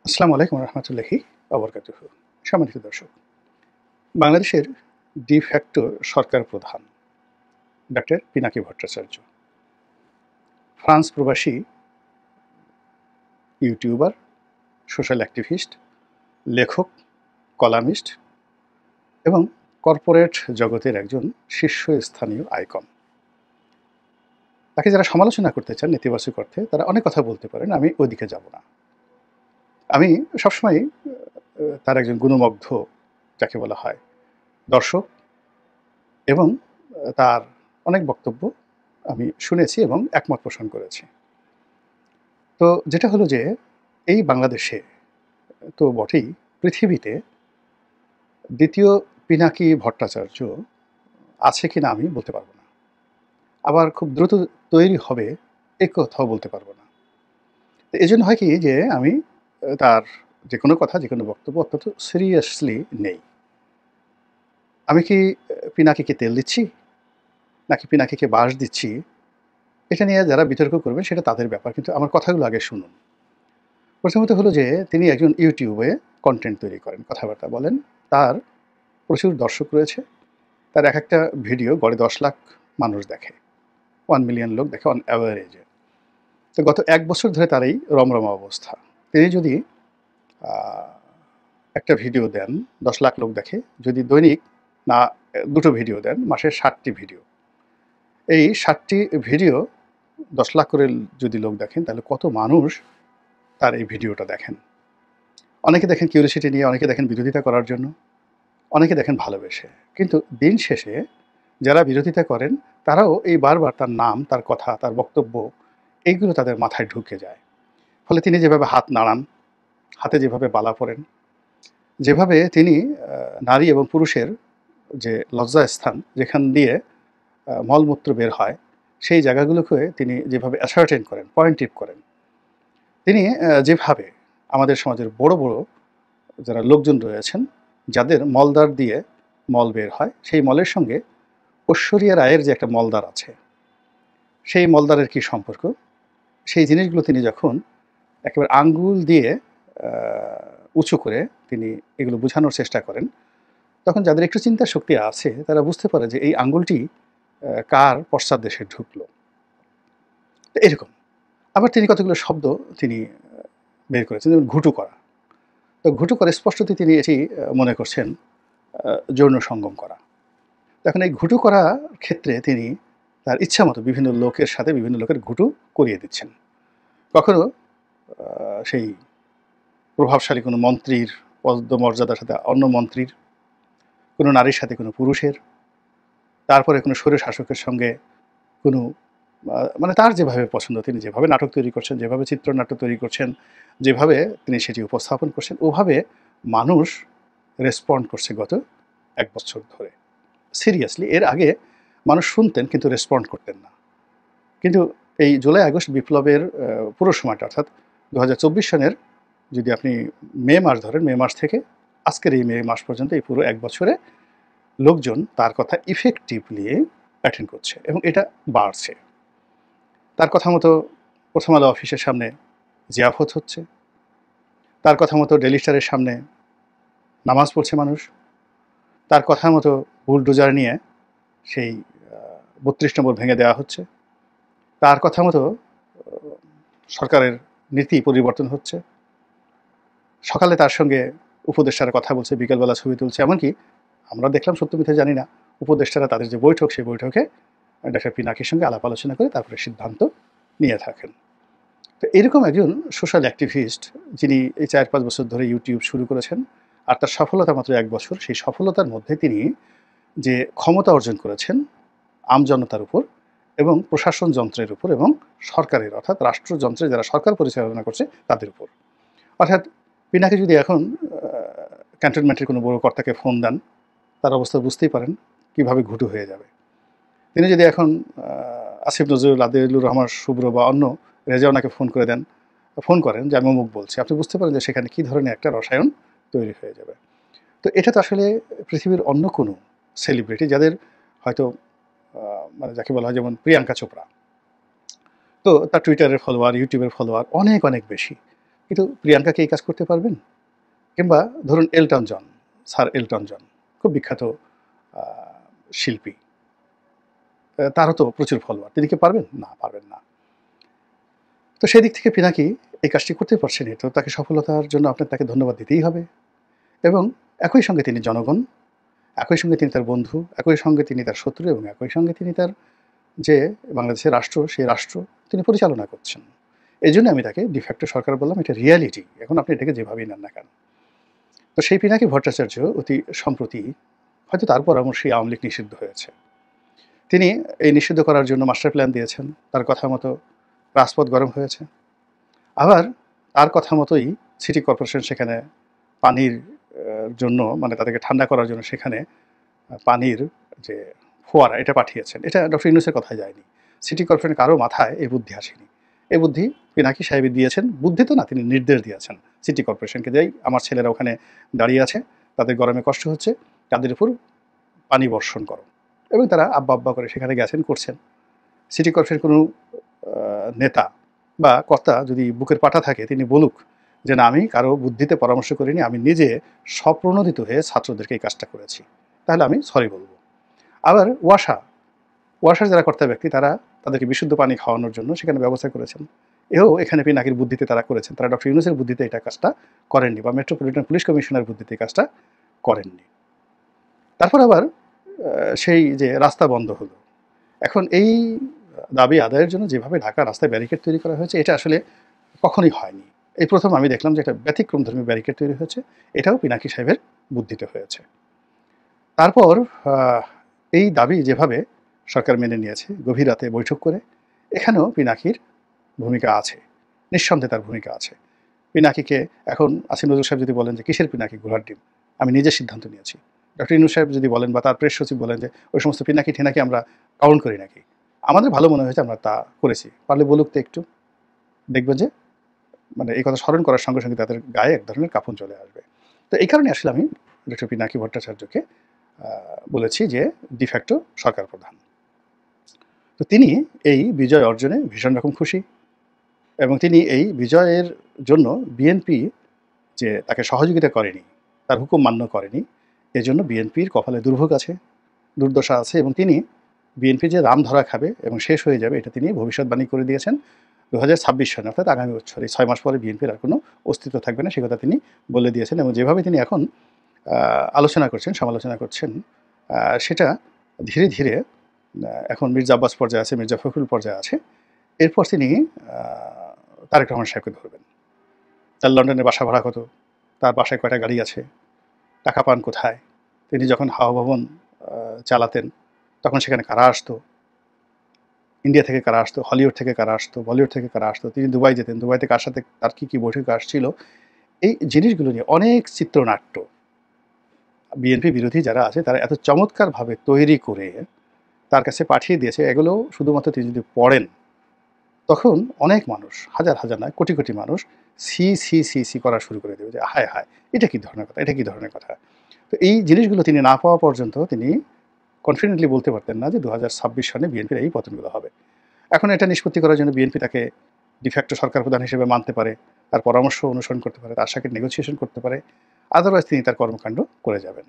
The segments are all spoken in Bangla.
আসসালামু আলাইকুম রহমতুল্লাহি অবরকাতুহ। সম্মানিত দর্শক, বাংলাদেশের ডি ফ্যাক্টো সরকার প্রধান ডক্টর পিনাকি ভট্টাচার্য ফ্রান্স প্রবাসী ইউটিউবার, সোশ্যাল অ্যাক্টিভিস্ট, লেখক, কলামিস্ট এবং কর্পোরেট জগতের একজন শীর্ষস্থানীয় আইকন। তাকে যারা সমালোচনা করতে চান নেতিবাচক অর্থে, তারা অনেক কথা বলতে পারেন, আমি ওইদিকে যাব না। আমি সবসময় তার একজন গুণমুগ্ধ, যাকে বলা হয়, দর্শক এবং তার অনেক বক্তব্য আমি শুনেছি এবং একমত পোষণ করেছি। তো যেটা হলো যে এই বাংলাদেশে তো বটেই, পৃথিবীতে দ্বিতীয় পিনাকি ভট্টাচার্য আছে কিনা আমি বলতে পারবো না। আবার খুব দ্রুত তৈরি হবে এ কথাও বলতে পারবো না। তো এজন্য হয় কি যে আমি তার যে কোনো কথা, যে কোনো বক্তব্য অত্যন্ত সিরিয়াসলি নেই। আমি কি পিনাকিকে তেল দিচ্ছি নাকি পিনাকিকে বাঁশ দিচ্ছি, এটা নিয়ে যারা বিতর্ক করবেন সেটা তাদের ব্যাপার, কিন্তু আমার কথাগুলো আগে শুনুন। প্রথমত হলো যে তিনি একজন ইউটিউবে কন্টেন্ট তৈরি করেন, কথাবার্তা বলেন। তার প্রচুর দর্শক রয়েছে। তার এক একটা ভিডিও গড়ে ১০ লাখ মানুষ দেখে, 1 মিলিয়ন লোক দেখে অন অ্যাভারেজে। তো গত ১ বছর ধরে তার এই রমরমা অবস্থা। তিনি যদি একটা ভিডিও দেন, ১০ লাখ লোক দেখে। যদি দৈনিক না ২টো ভিডিও দেন, মাসে ৬০টি ভিডিও। এই ৬০টি ভিডিও ১০ লাখ করে যদি লোক দেখেন, তাহলে কত মানুষ তার এই ভিডিওটা দেখেন। অনেকে দেখেন কিউরিওসিটি নিয়ে, অনেকে দেখেন বিরোধিতা করার জন্য, অনেকে দেখেন ভালোবেসে। কিন্তু দিন শেষে যারা বিরোধিতা করেন তারাও এই বারবার তার নাম, তার কথা, তার বক্তব্য এইগুলো তাদের মাথায় ঢুকে যায়। ফলে তিনি যেভাবে হাত নাড়ান, হাতে যেভাবে বালা পরেন, যেভাবে তিনি নারী এবং পুরুষের যে লজ্জাস্থান যেখান দিয়ে মলমূত্র বের হয়, সেই জায়গাগুলোকে তিনি যেভাবে অ্যাসার্টেন করেন, পয়েন্টিভ করেন, তিনি যেভাবে আমাদের সমাজের বড় বড় যারা লোকজন রয়েছেন, যাদের মলদ্বার দিয়ে মল বের হয়, সেই মলের সঙ্গে ঐশ্বরিয়া রায়ের যে একটা মলদ্বার আছে, সেই মলদ্বারের কী সম্পর্ক, সেই জিনিসগুলো তিনি যখন একেবারে আঙ্গুল দিয়ে উঁচু করে তিনি এগুলো বোঝানোর চেষ্টা করেন, তখন যাদের একটু চিন্তা শক্তি আছে তারা বুঝতে পারে যে এই আঙ্গুলটি কার পশ্চাৎ দেশে ঢুকলো। তো এরকম আবার তিনি কতগুলো শব্দ তিনি বের করেছেন, যেমন ঘুটু করা। তো ঘুটু করে স্পষ্টতই তিনি এটি মনে করছেন যৌন সঙ্গম করা। এখন এই ঘুটু করার ক্ষেত্রে তিনি তার ইচ্ছামতো বিভিন্ন লোকের সাথে বিভিন্ন লোকের ঘুটু করিয়ে দিচ্ছেন। কখনো সেই প্রভাবশালী কোনো মন্ত্রীর পদমর্যাদার সাথে অন্য মন্ত্রীর, কোনো নারীর সাথে কোনো পুরুষের, তারপরে কোনো স্বৈরশাসকের সঙ্গে কোনো মানে তার যেভাবে পছন্দ, তিনি যেভাবে নাটক তৈরি করছেন, যেভাবে চিত্রনাট্য তৈরি করছেন, যেভাবে তিনি সেটি উপস্থাপন করছেন, ওভাবে মানুষ রেসপন্ড করছে গত ১ বছর ধরে। সিরিয়াসলি এর আগে মানুষ শুনতেন কিন্তু রেসপন্ড করতেন না। কিন্তু এই জুলাই আগস্ট বিপ্লবের পুরো সময়টা, অর্থাৎ ২০২৪ সনের যদি আপনি মে মাস ধরেন, মে মাস থেকে আজকের এই মে মাস পর্যন্ত এই পুরো ১ বছরে লোকজন তার কথা ইফেক্টিভলি অ্যাটেন্ড করছে এবং এটা বাড়ছে। তার কথা মতো প্রথম আলো অফিসের সামনে জিয়াফত হচ্ছে, তার কথা মতো ডেইলি স্টারের সামনে নামাজ পড়ছে মানুষ, তার কথা মতো বুলডোজার নিয়ে সেই ৩২ নম্বর ভেঙে দেওয়া হচ্ছে, তার কথা মতো সরকারের নীতি পরিবর্তন হচ্ছে। সকালে তার সঙ্গে উপদেষ্টারা কথা বলছে, বিকেলবেলা ছবি তুলছে। এমনকি আমরা দেখলাম, সত্য মিথ্যা জানি না, উপদেষ্টারা তাদের যে বৈঠক, সেই বৈঠকে ডক্টর পিনাকির সঙ্গে আলাপ আলোচনা করে তারপরে সিদ্ধান্ত নিয়ে থাকেন। তো এরকম একজন সোশ্যাল অ্যাক্টিভিস্ট, যিনি এই ৪-৫ বছর ধরে ইউটিউব শুরু করেছেন, আর তার সফলতা মাত্র ১ বছর, সেই সফলতার মধ্যে তিনি যে ক্ষমতা অর্জন করেছেন আমজনতার উপর এবং প্রশাসন যন্ত্রের উপর এবং সরকারের, অর্থাৎ রাষ্ট্রযন্ত্রে যারা সরকার পরিচালনা করছে তাদের উপর। অর্থাৎ পিনাকি যদি এখন ক্যান্টনমেন্টের কোনো বড় কর্তাকে ফোন দেন, তার অবস্থা বুঝতেই পারেন কীভাবে ঘুটু হয়ে যাবে। তিনি যদি এখন আসিফ নজরুল, আদিলুর রহমান শুভ্র বা অন্য রেজাউনাকে ফোন করেন যে আমি অমুক বলছি, আপনি বুঝতে পারেন যে সেখানে কী ধরনের একটা রসায়ন তৈরি হয়ে যাবে। তো এটা তো আসলে পৃথিবীর অন্য কোনো সেলিব্রিটি, যাদের হয়তো মানে যাকে বলা হয়, যেমন প্রিয়াঙ্কা চোপড়া, তো তার টুইটারের ফলোয়ার, ইউটিউবের ফলোয়ার অনেক অনেক বেশি। কিন্তু প্রিয়াঙ্কা কি এই কাজ করতে পারবেন? কিংবা ধরুন Elton John, sir Elton John খুব বিখ্যাত শিল্পী, তারও তো প্রচুর ফলোয়ার, তিনি কি পারবেন? না, পারবেন না। তো সেই দিক থেকে পিনাকি এই কাজটি করতে পারছেন, তো তাকে সফলতার জন্য আপনার তাকে ধন্যবাদ দিতেই হবে। এবং একই সঙ্গে তিনি জনগণ, একই সঙ্গে তিনি তার বন্ধু, একই সঙ্গে তিনি তার শত্রু এবং একই সঙ্গে তিনি তার যে বাংলাদেশের রাষ্ট্র, সেই রাষ্ট্র তিনি পরিচালনা করছেন। এই জন্য আমি তাকে ডিফ্যাক্টো সরকার বললাম, এটা রিয়ালিটি। এখন আপনি এটাকে যেভাবেই নেন না কেন। তো সেই পিনাকি ভট্টাচার্য অতি সম্প্রতি হয়তো তার পরামর্শেই আওয়ামী লীগ নিষিদ্ধ হয়েছে। তিনি এই নিষিদ্ধ করার জন্য মাস্টার প্ল্যান দিয়েছেন, তার কথা মতো রাজপথ গরম হয়েছে। আবার তার কথা মতোই সিটি কর্পোরেশন সেখানে পানির জন্য, মানে তাদেরকে ঠান্ডা করার জন্য সেখানে পানির যে ফোয়ারা এটা পাঠিয়েছেন। এটা ডক্টর ইউনূসের কথায় যায়নি। সিটি কর্পোরেশনের কারো মাথায় এই বুদ্ধি আসেনি। এই বুদ্ধি পিনাকি সাহেবই দিয়েছেন। বুদ্ধি তো না, তিনি নির্দেশ দিয়েছেন সিটি কর্পোরেশনকে, যে আমার ছেলেরা ওখানে দাঁড়িয়ে আছে, তাদের গরমে কষ্ট হচ্ছে, তাদের উপর পানি বর্ষণ করো। এবং তারা আব্বা আব্বা করে সেখানে গেছেন, করছেন। সিটি কর্পোরেশন কোনো নেতা বা কর্তা যদি বুকের পাটা থাকে, তিনি বলুক যে না, আমি কারো বুদ্ধিতে পরামর্শ করিনি, আমি নিজে স্বপ্রণোদিত হয়ে ছাত্রদেরকে এই কাজটা করেছি, তাহলে আমি সরি বলবো। আবার ওয়াসার যারা কর্তা ব্যক্তি, তারা তাদেরকে বিশুদ্ধ পানি খাওয়ানোর জন্য সেখানে ব্যবস্থা করেছেন। এও এখানে পিনাকির বুদ্ধিতে তারা করেছেন, তারা ডক্টর ইউনূসের বুদ্ধিতে এটা কাজটা করেননি, বা মেট্রোপলিটন পুলিশ কমিশনার বুদ্ধিতে এই কাজটা করেননি। তারপর আবার সেই যে রাস্তা বন্ধ হলো, এখন এই দাবি আদায়ের জন্য যেভাবে ঢাকা রাস্তায় ব্যারিকেড তৈরি করা হয়েছে, এটা আসলে কখনোই হয়নি। এই প্রথম আমি দেখলাম যে একটা ব্যতিক্রমধর্মী ব্যারিকেড তৈরি হয়েছে, এটাও পিনাকি সাহেবের বুদ্ধিতে হয়েছে। তারপর এই দাবি যেভাবে সরকার মেনে নিয়েছে, গভীর রাতে বৈঠক করে, এখানেও পিনাকির ভূমিকা আছে, নিঃসন্দেহে তার ভূমিকা আছে। পিনাকিকে এখন আসিম নজরুল সাহেব যদি বলেন যে কিসের পিনাকি, ঘোড়ার ডিম, আমি নিজের সিদ্ধান্ত নিয়েছি। ডক্টর ইউনূস সাহেব যদি বলেন বা তার প্রেস সচিব বলেন যে ওই সমস্ত পিনাকি ঠিনাকি আমরা কাউন্ট করি নাকি, আমাদের ভালো মনে হয়েছে, আমরা তা করেছি, পারলে বলুক তো একটু, দেখবেন যে মানে এই কথা স্মরণ করার সঙ্গে সঙ্গে তাদের গায়ে এক ধরনের কাঁপন চলে আসবে। তো এই কারণে আসলে আমি ডক্টর পিনাকি ভট্টাচার্যকে বলেছি যে ডিফ্যাক্টো সরকার প্রধান। তো তিনি এই বিজয় অর্জনে ভীষণ রকম খুশি, এবং তিনি এই বিজয়ের জন্য বিএনপি যে তাকে সহযোগিতা করেনি, তার হুকুম মান্য করেনি, এজন্য বিএনপির কপালে দুর্ভোগ আছে, দুর্দশা আছে, এবং তিনি বিএনপি যে রাম ধরা খাবে এবং শেষ হয়ে যাবে, এটা তিনি ভবিষ্যৎবাণী করে দিয়েছেন। 2026 সনে, অর্থাৎ আগামী বছর, এই 6 মাস পরে বিএনপির আর কোনো অস্তিত্ব থাকবে না, সে কথা তিনি বলে দিয়েছেন। এবং যেভাবে তিনি এখন আলোচনা করছেন, সমালোচনা করছেন, সেটা ধীরে ধীরে এখন মির্জা আব্বাস পর্যায়ে আছে, মির্জা ফখরুল পর্যায়ে আছে, এরপর তিনি তারেক রহমান সাহেবকে ধরবেন। তার লন্ডনে বাসা ভাড়া কত, তার বাসায় কয়টা গাড়ি আছে, টাকা পান কোথায়, তিনি যখন হাওয়া ভবন চালাতেন তখন সেখানে কারা আসতো, ইন্ডিয়া থেকে কারা আসতো, হলিউড থেকে কারা আসতো, বলিউড থেকে কারা আসতো, তিনি দুবাই যেতেন, দুবাইতে কার সাথে তার কী কী বৈঠকে আসছিল, এই জিনিসগুলো নিয়ে অনেক চিত্রনাট্য বিএনপি বিরোধী যারা আছে তারা এত চমৎকারভাবে তৈরি করে তার কাছে পাঠিয়ে দিয়েছে। এগুলো শুধুমাত্র তিনি যদি পড়েন, তখন অনেক মানুষ, হাজার হাজার নয়, কোটি কোটি মানুষ সি সি সি সি করা শুরু করে দেবে যে হায় হায়, এটা কী ধরনের কথা, এটা কী ধরনের কথা। তো এই জিনিসগুলো তিনি না পাওয়া পর্যন্ত তিনি কনফিডেন্টলি বলতে পারতেন না যে 2026 সনে বিএনপির এই পতনগুলো হবে। এখন এটা নিষ্পত্তি করার জন্য বিএনপি তাকে ডিফ্যাক্টো সরকার প্রধান হিসেবে মানতে পারে, তার পরামর্শ অনুসরণ করতে পারে, তার সাথে নেগোসিয়েশন করতে পারে, আদারওয়াইজ তিনি তার কর্মকাণ্ড করে যাবেন।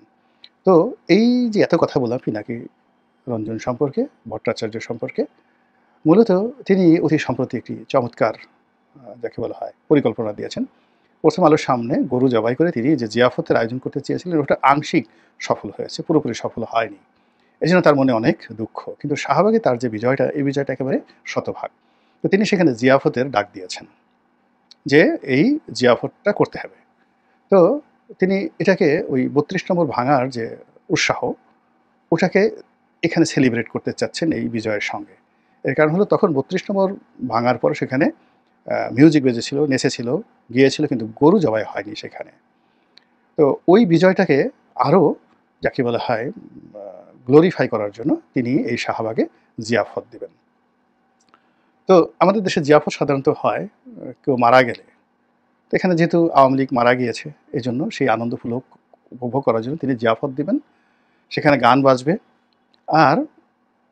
তো এই যে এত কথা বললাম পিনাকি রঞ্জন সম্পর্কে, ভট্টাচার্য সম্পর্কে, মূলত তিনি অতি সম্প্রতি একটি চমৎকার যাকে বলা হয় পরিকল্পনা দিয়েছেন। প্রথম আলোর সামনে গরু জবাই করে তিনি যে জিয়াফতের আয়োজন করতে চেয়েছিলেন, ওটা আংশিক সফল হয়েছে, পুরোপুরি সফল হয়নি। এই জন্য তার মনে অনেক দুঃখ। কিন্তু শাহবাগে তার যে বিজয়টা, এই বিজয়টা একেবারে শতভাগ। তো তিনি সেখানে জিয়াফতের ডাক দিয়েছেন যে এই জিয়াফতটা করতে হবে। তো তিনি এটাকে ওই 32 নম্বর ভাঙার যে উৎসাহ, ওটাকে এখানে সেলিব্রেট করতে চাচ্ছেন এই বিজয়ের সঙ্গে। এর কারণ হলো তখন 32 নম্বর ভাঙার পর সেখানে মিউজিক বেজেছিল, নেচেছিল, গিয়েছিল, কিন্তু গরু জবাই হয়নি সেখানে। তো ওই বিজয়টাকে আরও যাকে বলা হয় গ্লোরিফাই করার জন্য তিনি এই শাহবাগে জিয়াফত দেবেন। তো আমাদের দেশে জিয়াফত সাধারণত হয় কেউ মারা গেলে। তো এখানে যেহেতু আওয়ামী লীগ মারা গিয়েছে, এই জন্য সেই আনন্দ উপভোগ করার জন্য তিনি জিয়াফত দিবেন। সেখানে গান বাজবে, আর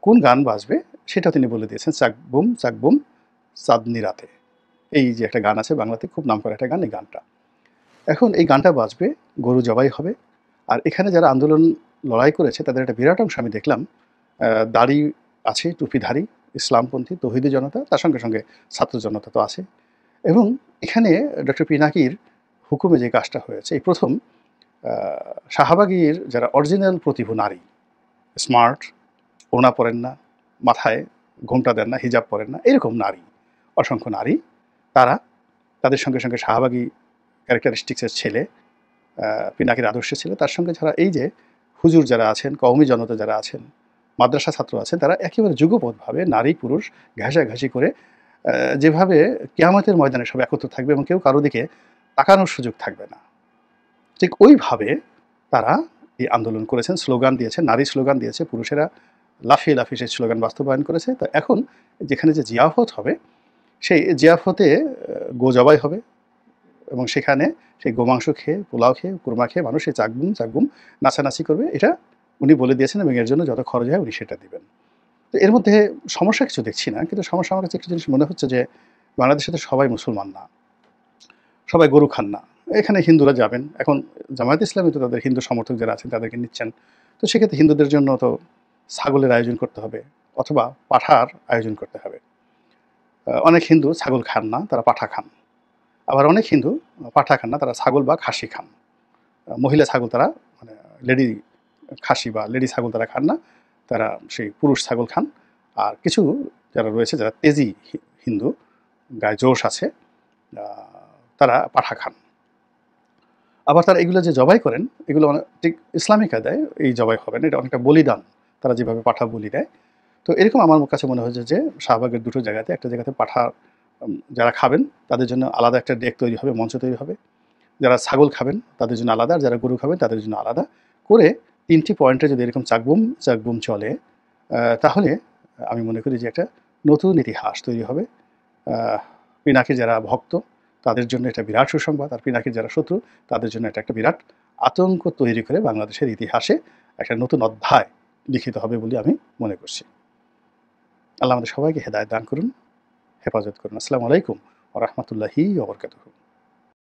কোন গান বাজবে সেটাও তিনি বলে দিয়েছেন, চাকবুম চাকবুম চাঁদনি রাতে, এই যে একটা গান আছে বাংলাতে, খুব নামকরা একটা গান, এই গানটা। এখন এই গানটা বাজবে, গরু জবাই হবে। আর এখানে যারা আন্দোলন লড়াই করেছে তাদের একটা বিরাট অংশ আমি দেখলাম দাড়ি আছে, টুপিধারী, ইসলামপন্থী, তৌহিদি জনতা, তার সঙ্গে সঙ্গে ছাত্র জনতা তো আছে। এবং এখানে ডক্টর পিনাকির হুকুমে যে কাজটা হয়েছে, এই প্রথম শাহবাগীর যারা অরিজিনাল প্রতিভু নারী, স্মার্ট, ওড়না পরেন না, মাথায় ঘোমটা দেন না, হিজাব পরেন না, এরকম নারী, অসংখ্য নারী, তারা তাদের সঙ্গে সঙ্গে শাহবাগী ক্যারেক্টারিস্টিক্সের ছেলে, পিনাকির আদর্শের ছেলে, তার সঙ্গে যারা এই যে হুজুর যারা আছেন, কওমি জনতা যারা আছেন, মাদ্রাসা ছাত্র আছেন, তারা একেবারে যুগপৎভাবে নারী পুরুষ ঘেঁষাঘেঁষি করে যেভাবে কিয়ামতের ময়দানে সব একত্র থাকবে এবং কেউ কারো দিকে তাকানোর সুযোগ থাকবে না, ঠিক ওইভাবে তারা এই আন্দোলন করেছেন, স্লোগান দিয়েছেন, নারী স্লোগান দিয়েছে, পুরুষেরা লাফিয়ে লাফিয়ে সেই স্লোগান বাস্তবায়ন করেছে। তো এখন যেখানে যে জিয়াফত হবে, সেই জিয়াফতে গো জবাই হবে এবং সেখানে সেই গোমাংস খেয়ে, পোলাও খেয়ে, কুরমা খেয়ে মানুষ এই চাকগুম চাকগুম নাচানাচি করবে। এটা উনি বলে দিয়েছেন এবং এর জন্য যত খরচ হয় উনি সেটা দিবেন। তো এর মধ্যে সমস্যা কিছু দেখছি না, কিন্তু সমস্যা আমার কাছে একটা জিনিস মনে হচ্ছে যে বাংলাদেশে তো সবাই মুসলমান না, সবাই গরু খান না। এখানে হিন্দুরা যাবেন, এখন জামায়াত ইসলামী তো তাদের হিন্দু সমর্থক যারা আছেন তাদেরকে নিচ্ছেন। তো সেক্ষেত্রে হিন্দুদের জন্য তো ছাগলের আয়োজন করতে হবে অথবা পাঁঠার আয়োজন করতে হবে। অনেক হিন্দু ছাগল খান না, তারা পাঁঠা খান। আবার অনেক হিন্দু পাঁঠা খান না, তারা ছাগল বা খাসি খান। মহিলা ছাগল তারা, মানে লেডি খাসি বা লেডি ছাগল তারা খান না, তারা সেই পুরুষ ছাগল খান। আর কিছু যারা রয়েছে, যারা তেজি হিন্দু, গায়ে জোশ আছে, তারা পাঁঠা খান। আবার তারা এগুলো যে জবাই করেন, এগুলো ঠিক ইসলামিক আদায় এই জবাই হবে না, এটা অনেকটা বলিদান, তারা যেভাবে পাঁঠা বলি দেয়। তো এরকম আমার কাছে মনে হয়েছে যে শাহবাগের দুটো জায়গাতে, একটা জায়গাতে পাঁঠা যারা খাবেন তাদের জন্য আলাদা একটা ডেক তৈরি হবে, মঞ্চ তৈরি হবে। যারা ছাগল খাবেন তাদের জন্য আলাদা, আর যারা গরু খাবেন তাদের জন্য আলাদা করে ৩টি পয়েন্টে যদি এরকম চাকবুম চাকবুম চলে, তাহলে আমি মনে করি যে একটা নতুন ইতিহাস তৈরি হবে। পিনাকির যারা ভক্ত তাদের জন্য এটা বিরাট সুসংবাদ, আর পিনাকির যারা শত্রু তাদের জন্য এটা একটা বিরাট আতঙ্ক তৈরি করে বাংলাদেশের ইতিহাসে একটা নতুন অধ্যায় লিখিত হবে বলে আমি মনে করছি। আল্লাহ আমাদের সবাইকে হেদায়েত দান করুন, হেফাজত করুন। আসসালামু আলাইকুম ওয়া রাহমাতুল্লাহি ওয়া বারাকাতুহু।